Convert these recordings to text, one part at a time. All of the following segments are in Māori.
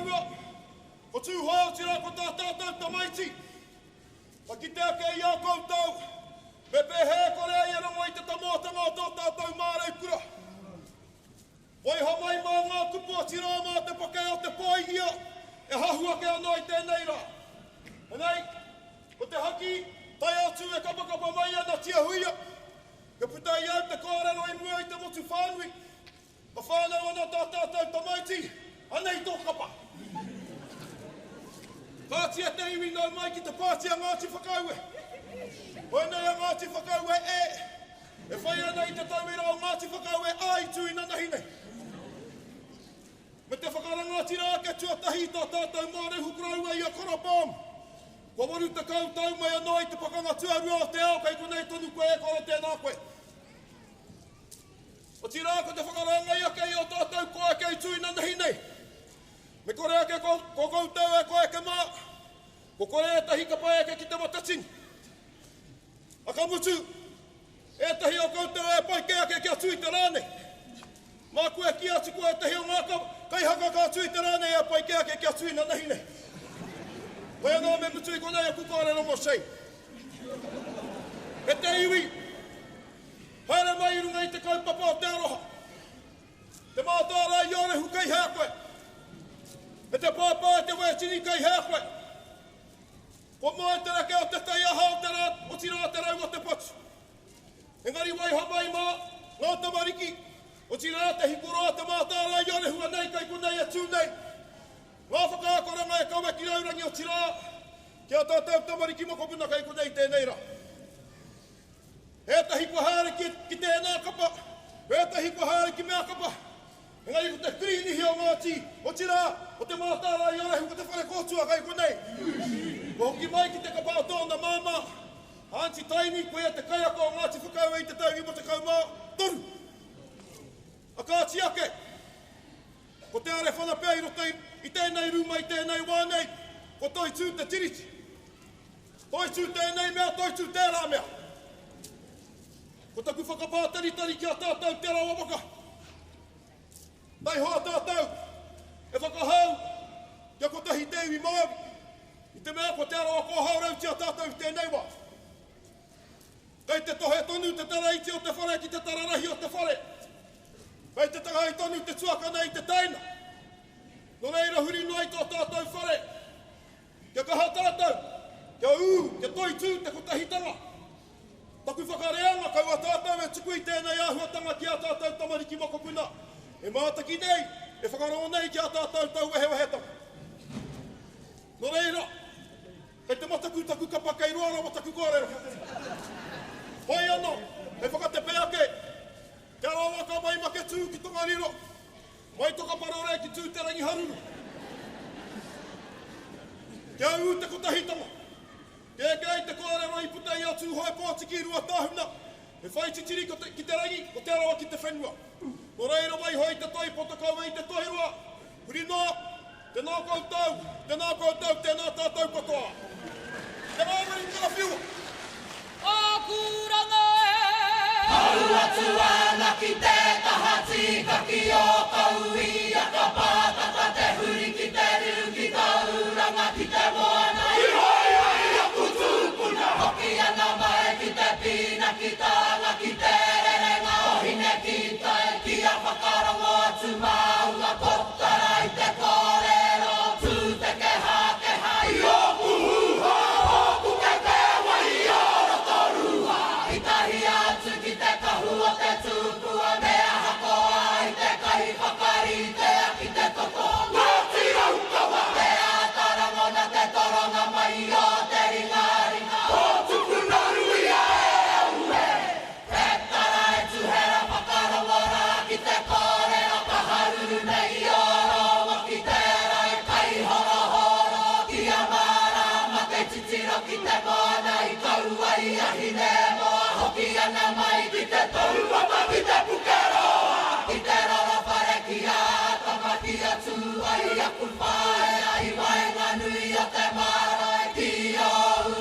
whakarua. Ko tūhoa tira ko tātātou tamaiti. Pa ki te ake i au koutou. Me pehe kore ai ero moi te tamotanga o tō tātou mārei kura. Wai hamai mā ngā kupu o tira mā te pake o te pāingia. E hahua ke anō i tēnei rā. Nei, ko te haki, tai atu e kapakapa mai ana tia huia. Ke putai au te kōrero i mua i te motu whānui. Ka whānau ana tātātou tamaiti, anei tō kapa. Pātia te iwi nau mai ki te pātia Ngāti Whakaue. Whanei a Ngāti Whakaue e. E whai ana i te tauira o Ngāti Whakaue ai tui nanahine. Me te whakarangati rā ke tuatahi tā tātou māre hukraua i a Korapām. Ko waru te kautau mai anō i te pakanga tuarua o te ao kai konei tonu koe e kora tēnā koe. O tira ko te whakaranga i ake i o tātou koe kei tui nanahine. Me kore ake ko koutou e koe ke mā. Ko kore e tahi ka pai ake ki te matatini. A ka mutu, e tahi o koutou e pai ke ake kia tui te rāne. Mā koe ki atu koe e tahi o ngā kai haka ka tui te rāne e pai ke ake kia tui nanahine. Koe anō me mutu i konei a kukārero mo sei. E te iwi, haere mai runga i te kaupapa o te aroha. Te mātāra i orehu kei hea koe. E te pāpā e te wētini kei hea koe. Ko mai te rake o te tai aha o tira te rau o te potu. Engari wai hamai mā, ngā tamariki, o tira te hikoroa te mātāra i orehu anei kai konei e tūnei. Ngā whakaakoranga e kaua ki raurangi o tira, kia tātou tamariki moko puna kai konei tēnei rā. E tahi kua haere ki tēnā kapa, e tahi kua haere ki mea kapa. Engari ko te krinihi o Ngāti, o tira, o te mātāra i orehu, ko te whare kōtua kai konei. Ko hoki mai ki te kapa o tōna māma, Aunty Taini, koe e te kaiako o Ngāti Whakaue i te taugi mo te kaumā, toru. A kāti ake, ko te are whana pēi roto i tēnei ruma, i tēnei wānei, ko toi tū te tiriti. Toi tū tēnei mea, toi tū tērā mea. Ko taku whakapātari ki a tātou te rawawaka. Nei hoa tātou, e whakahau, kia ko tahi te iwi māwi. I te mea ko te arawako haurau ki a tātou tēnei wā. Kei te tohe tonu te taraiti o te whare ki te tararahi o te whare. Kei te takai tonu te tuaka nei te taina. No reira huri noi tō tātou whare. Kia kaha tātou, kia kia toi tū te kotahitanga. Taku whakareanga kaua tātou e tuku i tēnei āhuatanga ki a tātou tamariki moko puna. E mātaki nei, e whakarongo nei ki a tātou tau wehewehetanga. No reira, kei te mataku taku kapa kei roara mataku kōrero. Hoi anō, e whakate peake, kia rawaka mai make tū ki Tongariro. Mai toka parore ki tū te rangi haruru. Kia u te kotahitanga. Kia kei te kōrero i putai a tū hoi pōtiki rua tāhuna. E whai titiri ki te rangi, ko te arawa ki te whenua. No reira mai hoi te toi potokau i te tohirua. Huri noa, tēnā koutou, tēnā tātou katoa. Te māmari tira whiua. Ākuranga e! Au atu ana ki te taha tika ki o kaui a ka pātata te huri ki te riu ki ka uranga ki te moana. I hoi hoi a kutu puna. Hoki ana mai ki te pina ki tanga ki te rerenga. Ohine ki tae ki a whakarongo atu maunga totara i te kōrero. Tū te ke hai. I o kuhuha, o kuke te wai o rotoruha. I tahi atu ki te kahua te tūpua. Mea hakoa i te kahi whakarite a ki te toto. Ngāti raukawa. Mea taramona te toronga mai o te ringaringa. O tuku narui a e aue. Te tara e tuhera whakarongora ki te kōrero ka haruru nei o rongo ki te rai kai horo horo ki a marama te titiro ki te moana i kaua i ahine moa hoki ana mai ki te taupapa ki te pukeroa ki te roro whare ki a tamaki a tūai a kuwhae ai waenga nui o te marae ki o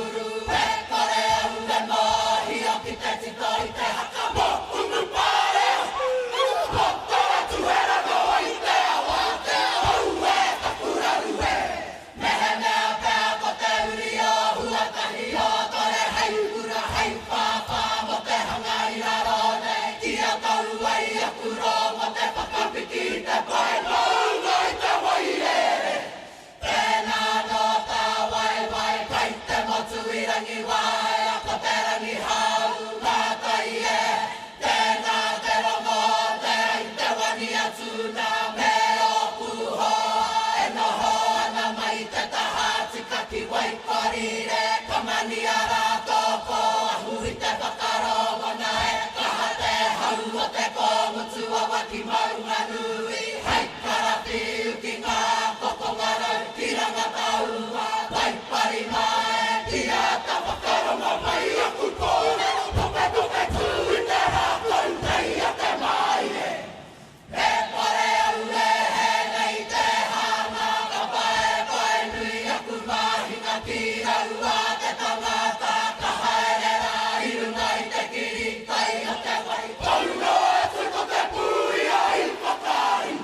uru e kore au e mohi o ki te tito i te haka mo unu pare Hotara tuhera noa i te awa te au e takura ki marunga nui, hei karati uki ngā koko ngarau, ki ranga taua, tai pari mai, ki a ta whakaronga mai aku kōre, tope tope tū i te hākau nei a te mai e. E pare au e he nei te hana, ka pae pae nui aku mahinga ki raua te tangata, ka haere rā i runga i te kiri, tai a te wai. Tauna e tuko te pui a i whakai,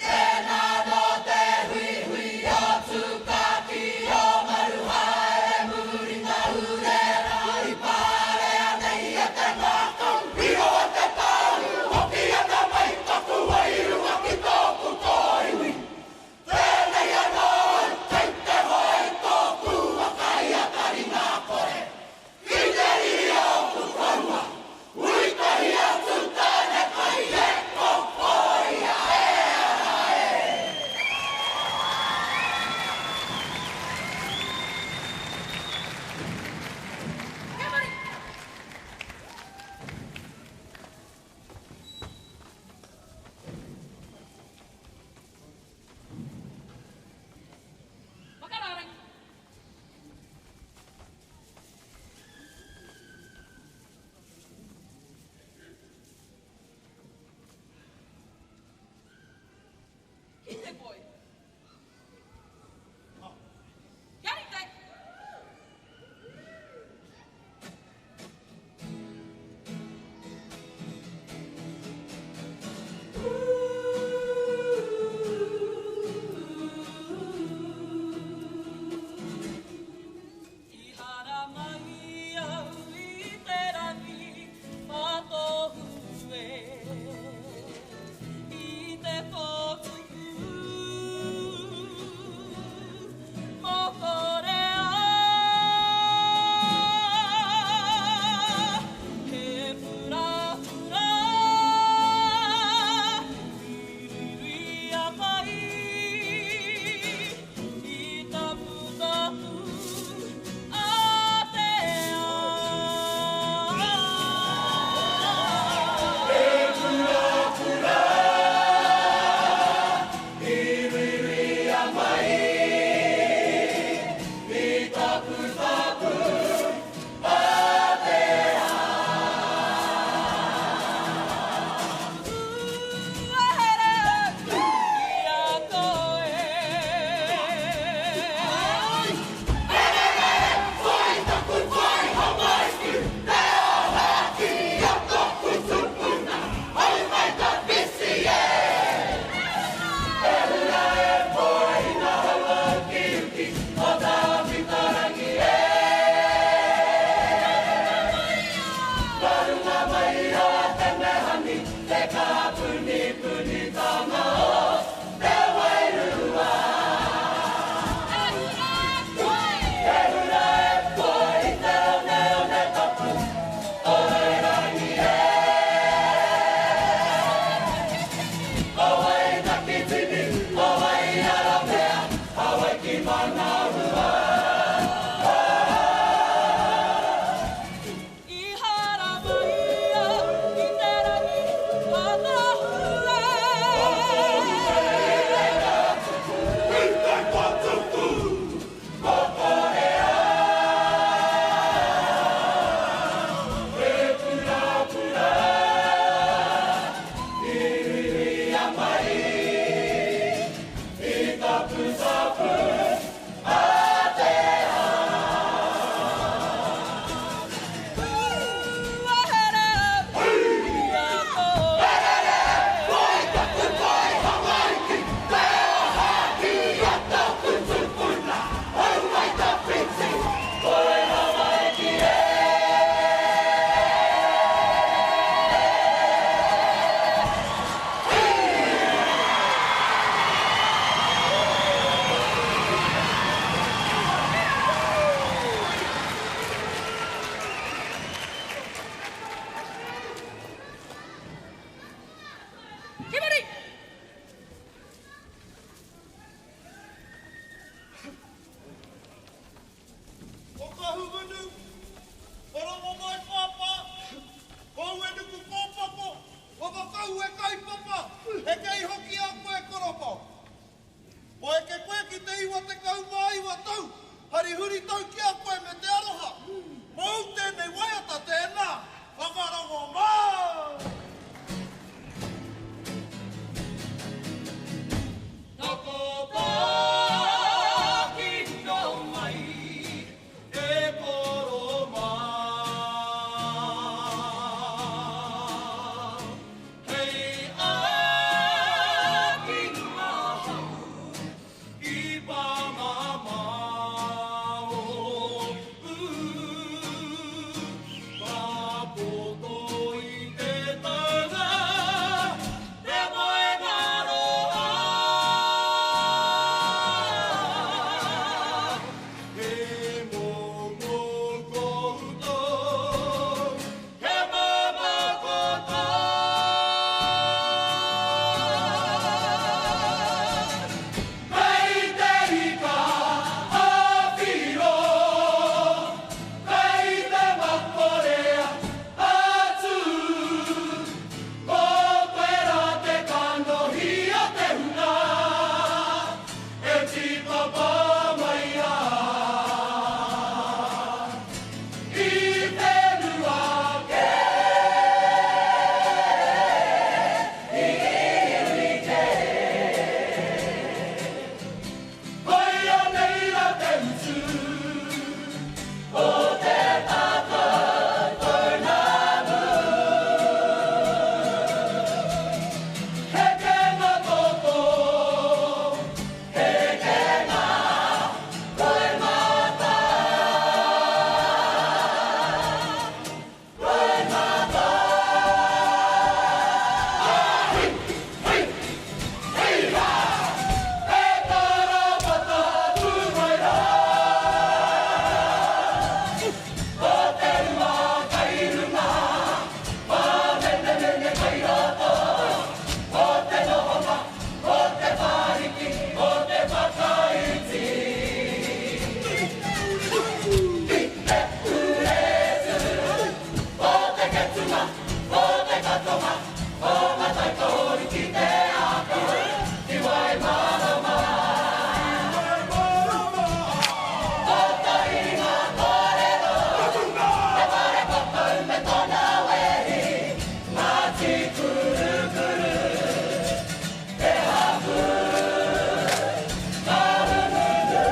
tēnā no te hui hui o tūkaki o maruha e muri ngā urera, i pāre a nei a te ngākau, i roa te tāru, hoki a te mai taku ai runga ki tōku tōiwi. Tēnei anō, kei te hoi tōku wakai a kari ngā kore. Ki te ria o kukaua, ui kahi atu tāne kai e kokoi a e ara e. Makararang. Hite boy. Yarite. Ihara mai au i te rangi atohue i te kōtuku mokorea he pura pura iri a mai i tapu tapu a te Ihara mai au i te rangi atohue huri tau ki a koe me te aroha. Mau tēnei waiata tēnā. Whakarongo mā! Tako pā ki no mai e koro mā. Hei a ki ngā hau i pā mā o Ka poto i te tanga te moe ngaro He momo koutou, he mama koutou. Kei te hika hawhiro, kei te makorea atu. Ko koe rā te kanohi a te huna, e tipa pā mai a. I te rua ke, i iri ke. Hoi a nei rā te utu, o te tata toinamu. He ke ngā toto, he ke ngā koe mata. Koe mata. Hei, hei rā, e tarapata tumaira. O te rua kai runga, ma mene mene kai rato. O te nohonga, o te whariki, o te whakaiti. I te uretu, o te ketunga, o te katonga, o ngā taikahori ki te ako, i wai marama. O tainga kōrero, te whare whakau me tōna wehi, Ngāti kurukuru, te hapu, ka hununu,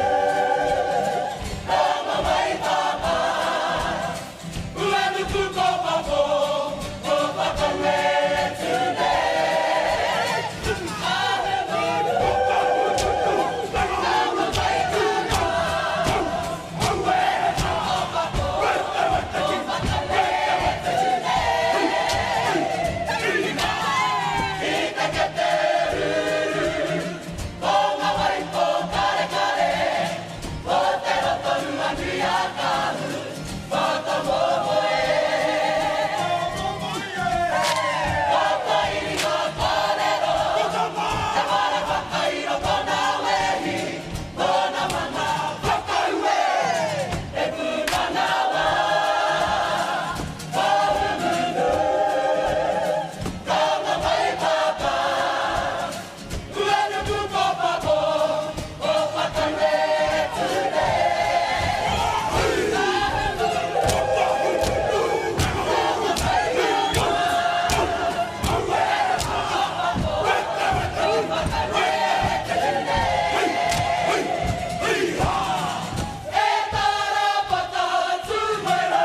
ka mamai papa, ua nuku ko papo, ko whakaue tune. Ka hununu, ka mamai tuna, ue ko papo, ko whakaue tune. I te kete ruru, ko ngā wai ko kare kare, ko te roto rua nui a kahu, whaka momoe. Ko ka iri ngā kōrero, te whare whakairo tōna wehi, tōna mana whakaue, e pūmana wā. Ka hununu, ka mamai papa, ua nuku ko papo, ko whakaue tune. Ka hununu, ka mamai papa, ua nuku ko papo, ko whakaue tune. E tarapata tumaira.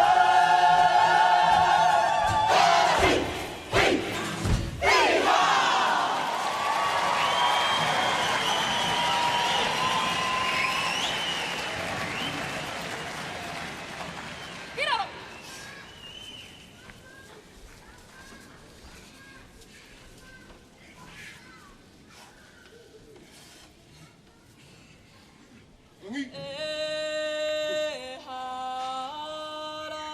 Kiraro! E hara,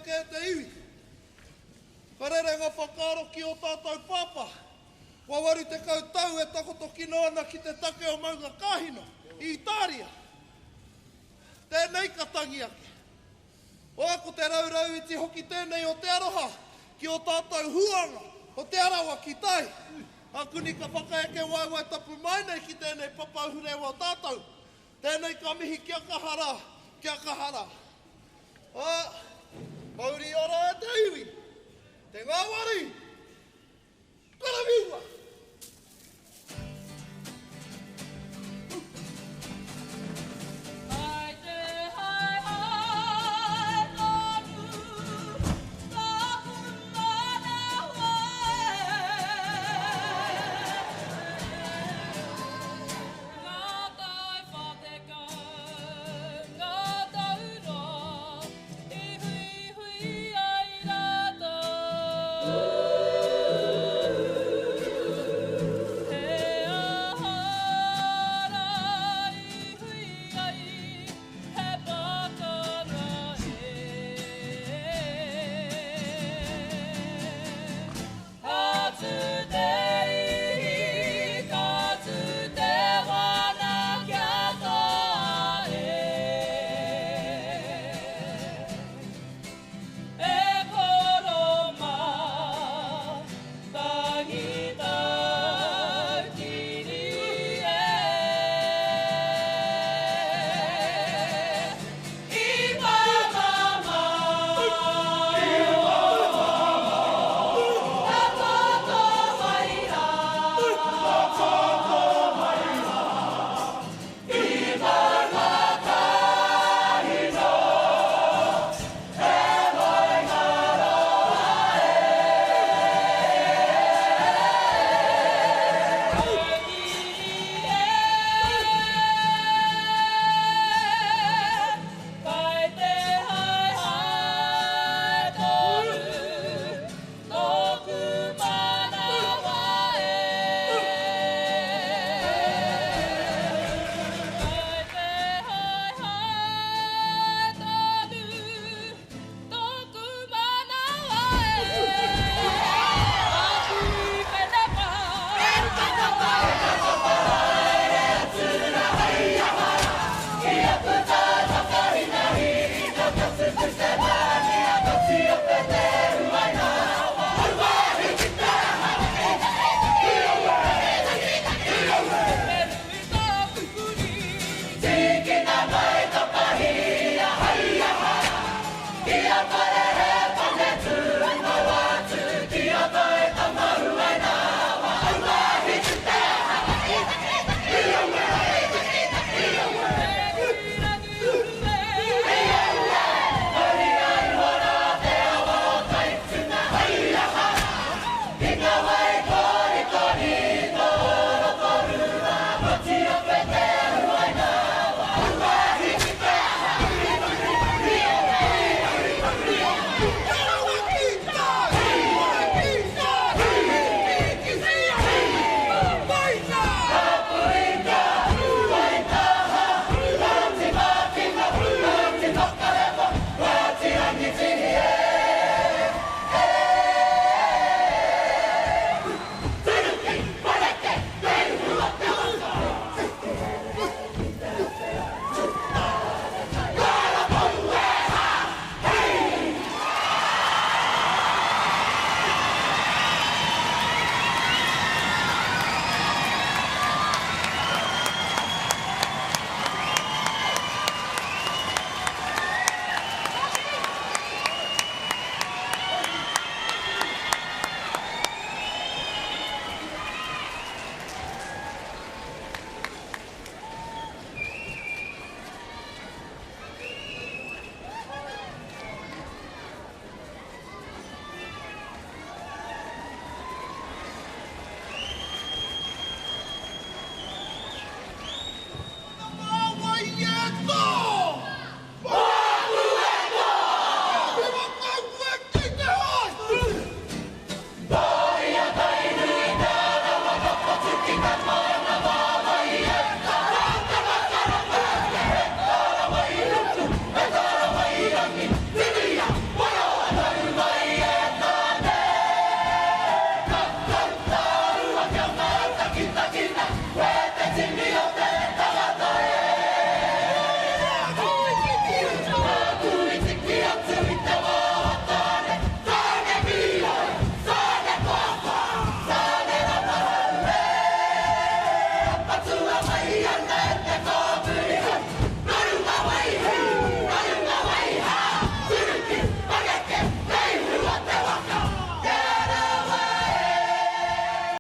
ake e te iwi. Karere ngā whakaro ki o tātou papa. Wawaru te kautau e takoto kino ana ki te take o maunga kahino i Itaria. Tēnei ka tangi ake. O ako te raurau iti hoki tēnei o te aroha ki o tātou huanga o te arawa ki tai. Aku ni ka whakaeke waiwai tapu mai nei ki tēnei papauhure o tātou. Tēnei ka mihi kia kahara, kia kahara. Mauri ora e te iwi, te ngāwari, karawiwa.